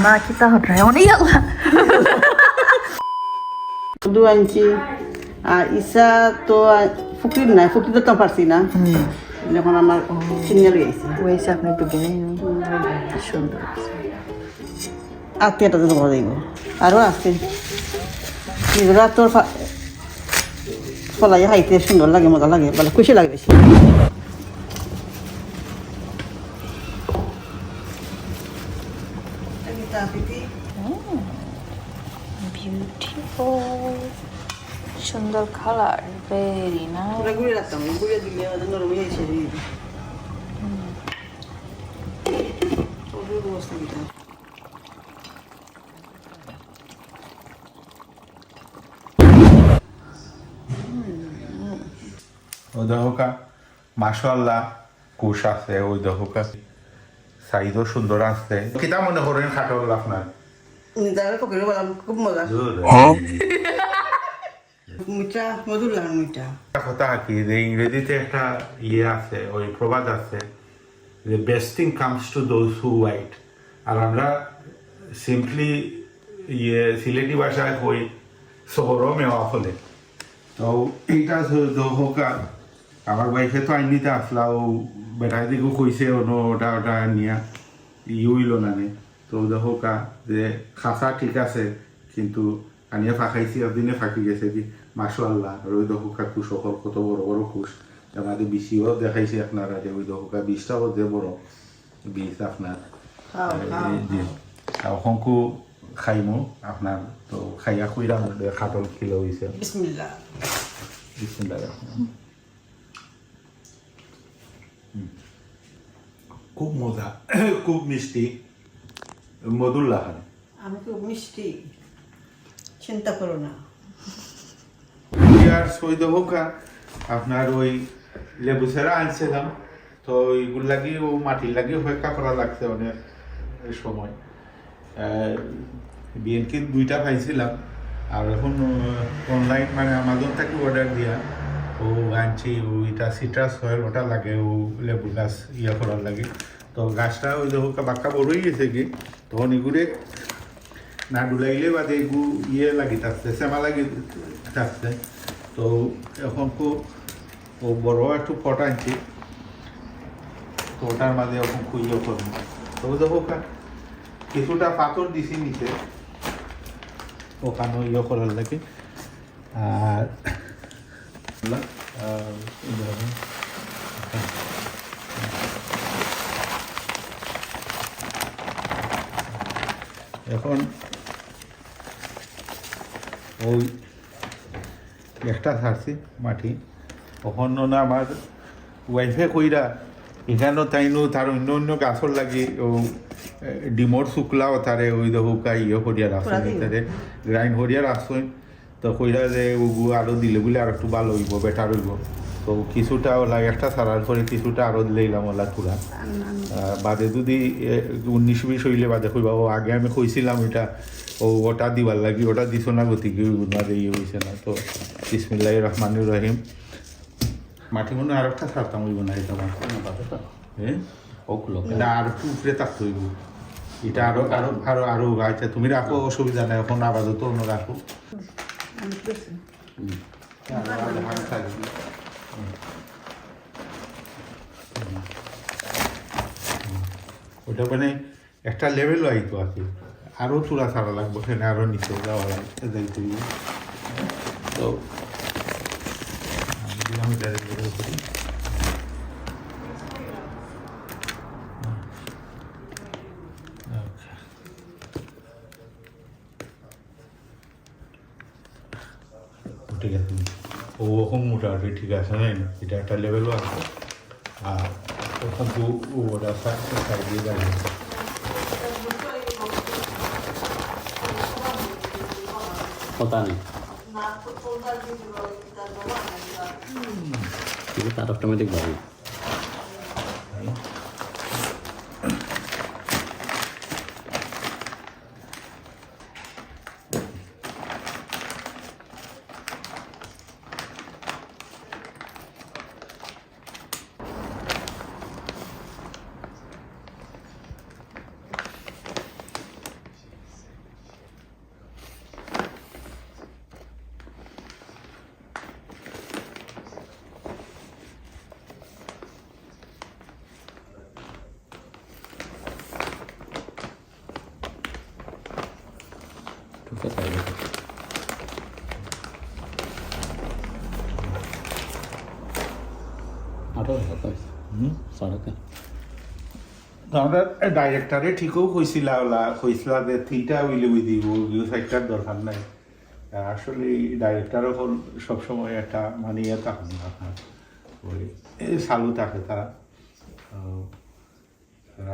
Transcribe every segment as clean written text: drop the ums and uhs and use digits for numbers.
না kita hodra oni yalla দু আনছি আর ইসা তো ফুকির নাই ফুকির তো পারছি না যখন আমার সিনিয়র গেছে ওইসে আপনি একটু গেলেই সুন্দর আত্মীয়টা তো ভালো যাইব আরও আছে নিজেরা তোর ফলাই হাইতে সুন্দর লাগে মজা লাগে বলে খুশি লাগে বেশি বিউটিফুল সুন্দর কালার ভেরি নাইস গুড়িয়ে রাখতাম গুড়িয়ে দিলে নরম হয়ে এসে ওই দহকা মাশাআল্লাহ কুশ আছে ওই দহকা সাইজও সুন্দর আছে কিতা মনে করেন খাটল আপনার নিজের পকেটে বললাম খুব মজা মিঠা মধুর লাগে মিঠা কথা কি যে ইংরেজিতে একটা ইয়ে আছে ওই প্রবাদ আছে যে best thing comes to those who wait আর আমরা সিম্পলি ইয়ে সিলেটি ভাষায় কই শহরও মেওয়া ফলে তো এইটা দহকা আমার ওয়াইফে তো আইনিতে আসলা ও বেটাই দিকেও কইছে ওটা ওটা নিয়া ইউইল না নে তো দহকা যে খাসা ঠিক আছে কিন্তু আনিয়া ফাঁকাইছি একদিনে ফাঁকি গেছে কি মাশাআল্লাহ ওই দহকা কুশ সকল কত বড় বড় কুশ আমাদের বিশিও দেখাইছে আপনারা যে ওই দহকা 20টাও যে বড় 20 আপনার অসংখ্য খাইমো আপনার তো খাইয়া খুঁড়া খাটল কিলো হয়েছে বিসমিল্লাহ বিসমিল্লাহ খুব মজা খুব মিষ্টি মধুর লাহান আমি খুব মিষ্টি চিন্তা করো না আর সৈদ হোকা আপনার ওই লেবু ছাড়া আনছিলাম তো এইগুলো লাগি ও মাটির লাগি অপেক্ষা করা লাগছে অনেক সময় বিএনকে 2টা পাইছিলাম আর এখন অনলাইন মানে আমাজন থেকে অর্ডার দিয়া ও আনছি ওইটা সিট্রাস হয় ওটা লাগে ও লেবু গাছ ইয়ে করার লাগে তো গাছটা ওই দেখো বাক্কা বড়ই গেছে কি তখন এগুলো না ডুলাইলে বাদে এগু ইয়ে লাগি থাকছে শ্যামা লাগি থাকছে তো এখন খুব ও বড় একটু ফট আনছি তো ওটার মাঝে এখন খুঁজে করবো তো দেখো কিছুটা পাথর দিছি নিচে ওখানে ইয়ে করার লাগে আর এখন ওই একটা ছাড়ছি মাটি তখন না আমার ওয়াইফে কইরা এখানেও তাইনো তার অন্য অন্য গাছর লাগে ও ডিমোর শুক্লাও তারে ওই দহুকা ইয়ে করিয়া রাখছেন তারে গ্রাইন্ড করিয়া রাখছেন তো কইরা যে ওগু আরও দিলে বলে আর একটু ভালো হইব বেটার হইব তো কিছুটা ওলা একটা ছাড়ার পরে কিছুটা আরও দিলাম ওলা পুরা বাদে যদি 19-20 হইলে বাদে কইবা ও আগে আমি কইছিলাম এটা ও ওটা দিবার লাগি ওটা দিছ না গতিকে ওনারে ইয়ে হয়েছে না তো বিসমিল্লাহির রহমানির রহিম মাটি মনে আর একটা ছাড়তাম হইব না এটা হ্যাঁ ওগুলো এটা আর একটু উপরে থাকতে হইব এটা আরো আরো আরো আরো আচ্ছা তুমি রাখো অসুবিধা নেই এখন আপাতত অন্য রাখো ওটা মানে একটা লেভেল আইতো আর কি আরও চূড়া ছাড়া লাগবে সেখানে আরও নিচে যাওয়া যাইতে তো আমি ডাইরেক্ট করি ঠিক আছে ও ওরকম মোটামুটি ঠিক আছে না এটা একটা লেভেলও আছে আর ওরকম ওটা সাইড দিয়ে দাঁড়িয়ে কথা নেই তার অটোমেটিক ভাবে সড়কে আমরা ডাইরেক্টরে ঠিকও কইছিলা যে থিটা উইলে উই দিব সাইটটার দরকার নাই আসলে ডাইরেক্টরও হল সবসময় একটা মানে ইয়ে থাকে না আপনার ওই চালু থাকে তারা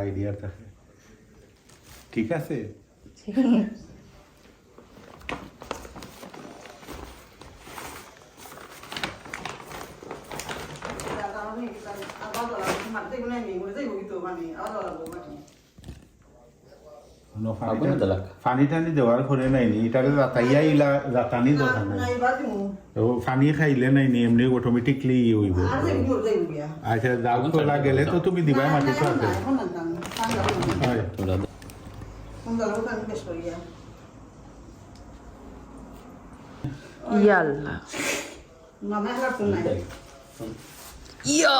আইডিয়া থাকে ঠিক আছে পানি টানি দেওয়ার করে নাইনি এটারে যাতাইয়া ইলা যাতানি দরকার নাই পানি খাইলে নাইনি এমনি অটোমেটিকলি ইয়ে হইব আচ্ছা যাও তোলা গেলে তো তুমি দিবাই মাটি তো আছে হয় ইয়াল্লা ইয়া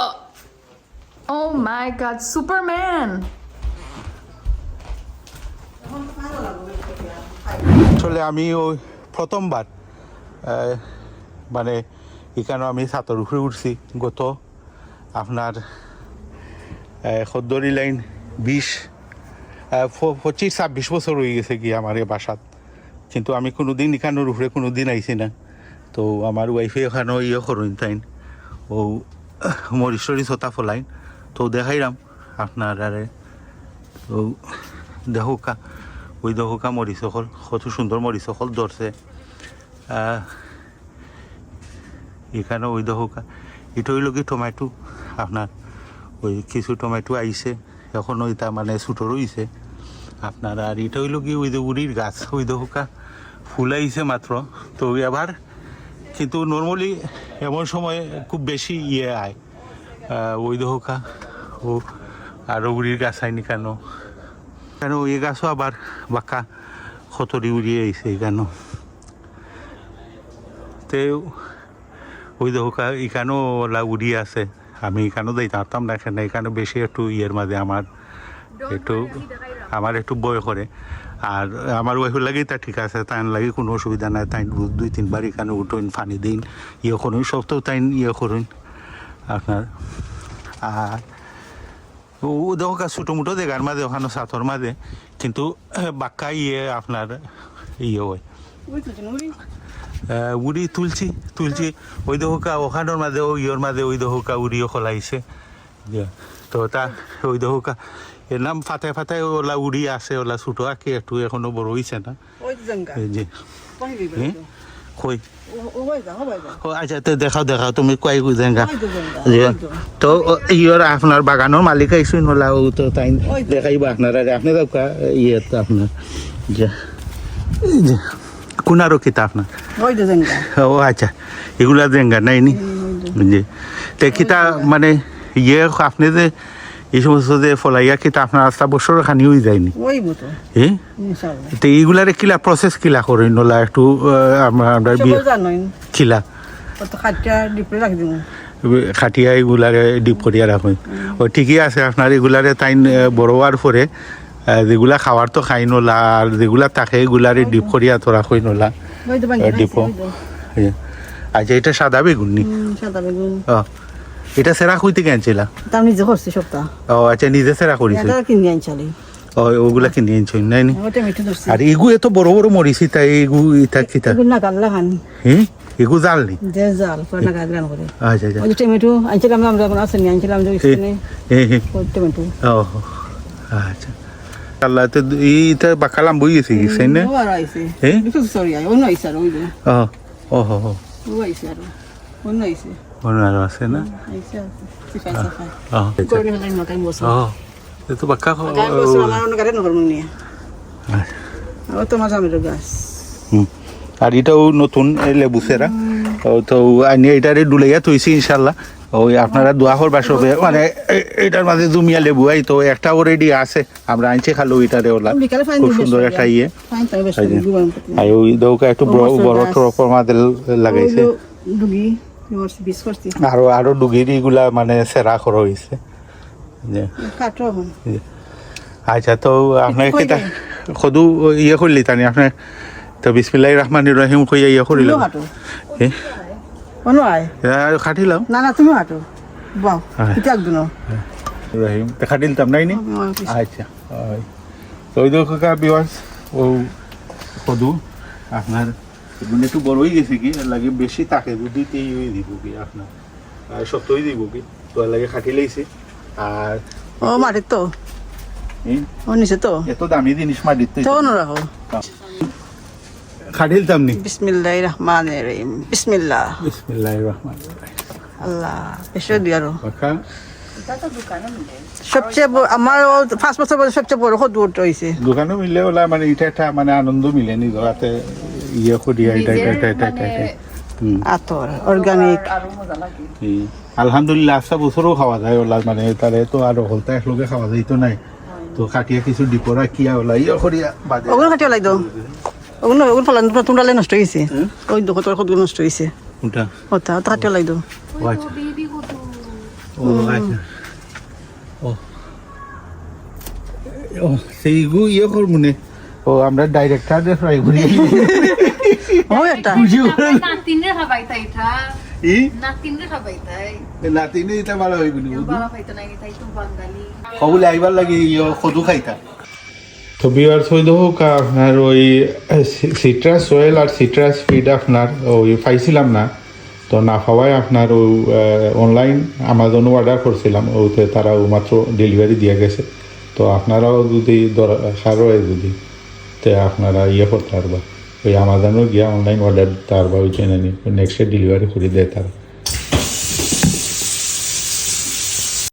ও মাই গড সুপারম্যান আসলে আমি ওই প্রথমবার মানে এখানে আমি ছাতর উপরে উঠছি গত আপনার খদ্দরি লাইন 25-26 বছর হয়ে গেছে কি আমার এই বাসাত কিন্তু আমি কোনোদিন এখানোর উপরে কোনোদিন আইছি না তো আমার ওয়াইফে এখানেও ইয়ে করুন তাইন ও মরিশরি ছটা ফলাইন তো দেখাইলাম আপনার আরে তো দেহুকা ওই দেহুকা মরিচ সকল কত সুন্দর মরিচ সকল ধরছে এখানে ওই দেহুকা এটা হইল কি টমেটো আপনার ওই কিছু টমেটো আইছে এখনও এটা মানে ছোটো রয়েছে আপনার আর এটা হইল কি ওই যে উড়ির গাছ ওই দেহুকা ফুল আইছে মাত্র তো এবার কিন্তু নর্মালি এমন সময় খুব বেশি ইয়ে আয় ওই দেহুকা ও আরও উড়ির গাছ আইনি কেন ওই গাছও আবার বাঁকা খতরি উড়িয়ে আইছে কেন তে ওই দেখা এখানেও ওলা উড়িয়ে আছে আমি এখানেও যাইতে পারতাম না এখানে এখানে বেশি একটু ইয়ের মাঝে আমার একটু বয় করে আর আমার ওয়াইফের লাগেই তা ঠিক আছে তাই লাগে কোনো অসুবিধা নাই তাই 2-3 বার এখানে উঠুন পানি দিন ইয়ে করুন সব তো তাই ইয়ে করুন আপনার আর ও দেখা ছোটো মোটো জায়গার মাঝে ওখানে সাথর মাঝে কিন্তু বাক্কা ইয়ে আপনার ইয়ে হয় উড়ি তুলছি ওই দেখা ওখানোর মাঝে ও ইয়ের মাঝে ওই দেখা উড়িও খোলাইছে তো তা ওই দেখা এর নাম ফাতে ফাতে ওলা উড়ি আছে ওলা ছোটো আঁকি একটু এখনো বড় হয়েছে না জি কই আচ্ছা তো দেখাও তুমি কয় জেঙ্গা তো ইয়র আপনার বাগানের মালিক আইসুন হলা ও তো তাই দেখাইব আপনারা আপনি দেখা ইয়ে তো আপনার যে কোনারও কিতা আপনার ও আচ্ছা এগুলা জেঙ্গা নাই নি জি তে কিতা মানে ইয়ে আপনি যে এই সমস্ত যে ফলাইয়া কিতা আপনার রাস্তা বছর খানি হয়ে যায়নি তো এইগুলারে কিলা প্রসেস কিলা করেন ওলা একটু আমরা কিলা খাটিয়া এগুলারে ডিপ করিয়া রাখুন ও ঠিকই আছে আপনার এগুলারে তাই বড় হওয়ার পরে যেগুলা খাওয়ার তো খাই নোলা আর যেগুলা থাকে এগুলারে ডিপ করিয়া তো রাখুন নোলা ডিপো আচ্ছা এটা সাদা বেগুন নি ও এটা সেরা কইতে কেনছিলা তার নিজে করছি সপ্তাহ ও আচ্ছা নিজে সেরা করিছে কিনে আনছালি ও ওগুলা কিনে আনছই নাই নি আর এগু এত বড় বড় মরিছি তাই এগু ইতা কিতা না গাল্লা খানি হ্যাঁ এগু জাল নি যে জাল পরে না গাগ্রান করে আচ্ছা আচ্ছা ওই টমেটো আনছিলাম আমরা এখন আসেন আনছিলাম যে স্কিনে টমেটো ও আচ্ছা আল্লাহ তো এইটা বাকালাম বই গেছে কি না ও আর আইছে হ্যাঁ সরি আই অন্য আইছে আর ওই ও ও আইছে আর অন্য আইছে অন্য আর আছে না আইছে সিফাই করে হলাই মাকাই বসে তো বাক্কা আমার অন্য গাড়ি নগর নিয়ে ও তো মাঝে আমি গাছ আর এটাও নতুন লেবু সেরা তো আনি এটারে ডুলাইয়া থইছি ইনশাল্লাহ ওই আপনারা দোয়া করবা সবে মানে এটার মাঝে জুমিয়া লেবু আই তো একটা অলরেডি আছে আমরা আনছি খালো এটারে ওলা খুব সুন্দর একটা ইয়ে আর ওই দৌকা একটু বড় ট্রপের মাঝে লাগাইছে আরো ডুগির এগুলা মানে সেরা করা হয়েছে আচ্ছা তো আপনার কেটা সদু ইয়ে করলি তানি আপনার তো বিসমিল্লাহির রহমানির রহিম কইয়া ইয়ে করিল খাটিলাম খাটিলাম না তুমি হাঁটো বাহ হ্যাঁ। এটা একদম রহিম দেখা দিলতাম নাই নি আচ্ছা হয় তো ওই দেখো কা বিওয়াস ও কদু আপনার মানে একটু বড় হয়ে গেছে কি এর লাগে বেশি তাকে যদি তেই হয়ে দিব কি আপনার আর সপ্তাহই দিব কি তো এর লাগে খাটি লাইছে আর ও মাটির তো এই ও নিচে তো এত দামি জিনিস মা দিতে তো রাখো খাটিলতাম নি বিসমিল্লাহির রহমানির রহিম বিসমিল্লাহ বিসমিল্লাহির রহমানির রহিম আল্লাহ এসে দিয়ারো বাকা সবচেয়ে আমার 5 বছর পরে সবচেয়ে বড় খদুট হইছে দোকানও মিলে ওলা মানে এটা একটা মানে আনন্দ মিলে নি হাতে ইয়ে করি এটা আতর অর্গানিক আলহামদুলিল্লাহ আজটা বছরও খাওয়া যায় ওলা মানে তারে তো আর হলতা একলগে খাওয়া যায় তো নাই তো কাটিয়া কিছু ডিপরা কিয়া ওলা ইয়ে করিয়া বাদে ওগুলো কাটিও লাগতো ওগুলো ওগুলো ফলান তোমরা নষ্ট হয়েছে ওই দেখো তোর খদুট নষ্ট হয়েছে কোনটা ওটা ওটা কাটিও লাগতো ও আচ্ছা ও আচ্ছা ও সেইগু ইয়ে কর মনে ও আমরা ডাইরেক্টর ফ্রাই করি ও একটা নাতিনের খাবাইতা এটা ই নাতিনের খাবাইতাই নাতিনে এটা ভালো হইবনি বাবা খাইতো নাই তাই তো বাঙালি কবুলে আইবার লাগি ইয়ে কদু খাইতা তো বিয়ার সইদ হোক আপনার ওই সিট্রাস অয়েল আর সিট্রাস ফিড আপনার ওই পাইছিলাম না তো না পাওয়ায় আপনার ওই অনলাইন আমাজনও অর্ডার করছিলাম ওতে তারা মাত্র ডেলিভারি দিয়ে গেছে তো আপনারাও যদি দরকার হয় যদি তো আপনারা ইয়ে করতে পারবা ওই আমাজনও গিয়া অনলাইন অর্ডার দিতে পারবা ওই জন্য নেক্সট ডেলিভারি করে দেয় তারা